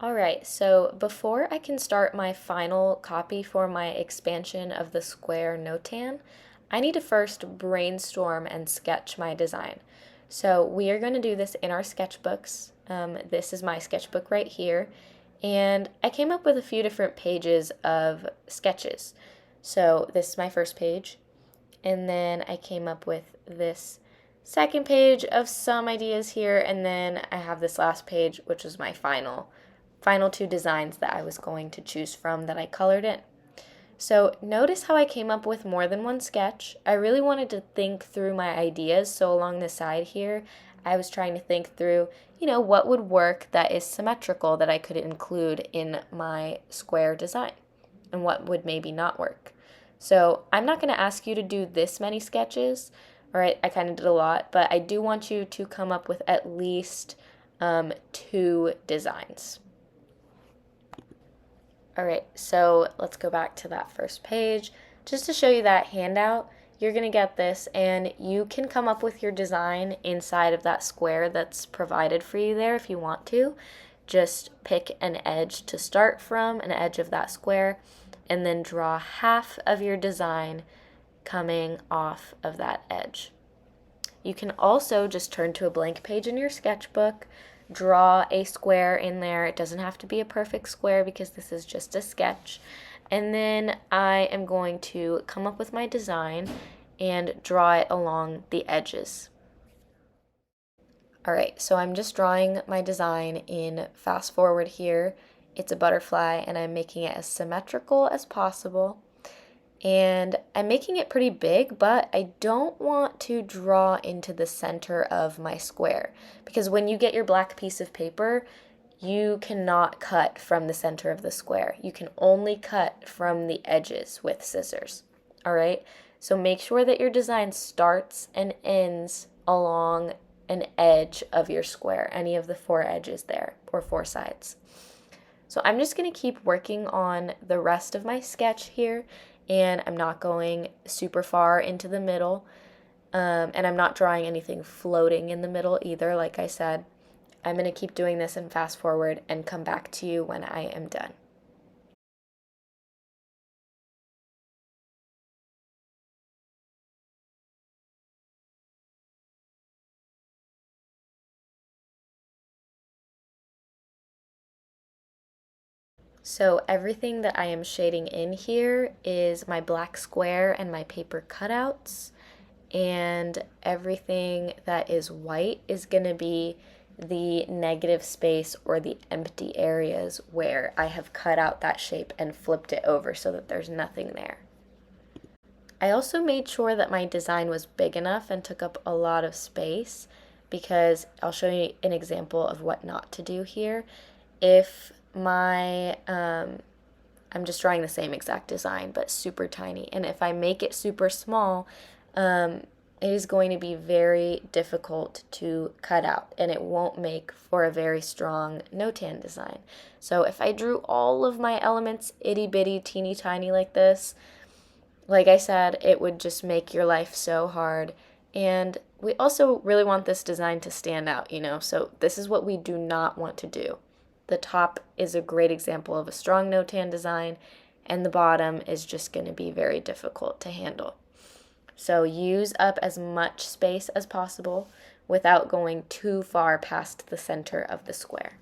All right, so before I can start my final copy for my expansion of the square Notan, I need to first brainstorm and sketch my design. So we are going to do this in our sketchbooks. This is my sketchbook right here, and I came up with a few different pages of sketches. So this is my first page, and then I came up with this second page of some ideas here, and then I have this last page, which is my final two designs that I was going to choose from that I colored in. So notice how I came up with more than one sketch. I really wanted to think through my ideas, so along the side here, I was trying to think through, what would work that is symmetrical that I could include in my square design, and what would maybe not work. So I'm not going to ask you to do this many sketches. All right, I kind of did a lot, but I do want you to come up with at least 2 designs. All right, so let's go back to that first page. Just to show you that handout, you're going to get this, and you can come up with your design inside of that square that's provided for you there if you want to. Just pick an edge to start from, an edge of that square, and then draw half of your design coming off of that edge. You can also just turn to a blank page in your sketchbook, draw a square in there. It doesn't have to be a perfect square because this is just a sketch. And then I am going to come up with my design and draw it along the edges. All right, so I'm just drawing my design in fast forward here. It's a butterfly, and I'm making it as symmetrical as possible. And I'm making it pretty big, but I don't want to draw into the center of my square, because when you get your black piece of paper, you cannot cut from the center of the square. You can only cut from the edges with scissors. All right, so make sure that your design starts and ends along an edge of your square, any of the 4 edges there, or 4 sides. So I'm just going to keep working on the rest of my sketch here, and I'm not going super far into the middle, and I'm not drawing anything floating in the middle either, like I said. I'm going to keep doing this and fast forward and come back to you when I am done. So everything that I am shading in here is my black square and my paper cutouts, and everything that is white is going to be the negative space or the empty areas where I have cut out that shape and flipped it over so that there's nothing there. I also made sure that my design was big enough and took up a lot of space, because I'll show you an example of what not to do here. If I'm just drawing the same exact design but super tiny, and if I make it super small, it is going to be very difficult to cut out, and it won't make for a very strong Notan design. So if I drew all of my elements itty bitty teeny tiny like this, like I said, it would just make your life so hard. And we also really want this design to stand out, so this is what we do not want to do. The top is a great example of a strong Notan design, and the bottom is just going to be very difficult to handle. So use up as much space as possible without going too far past the center of the square.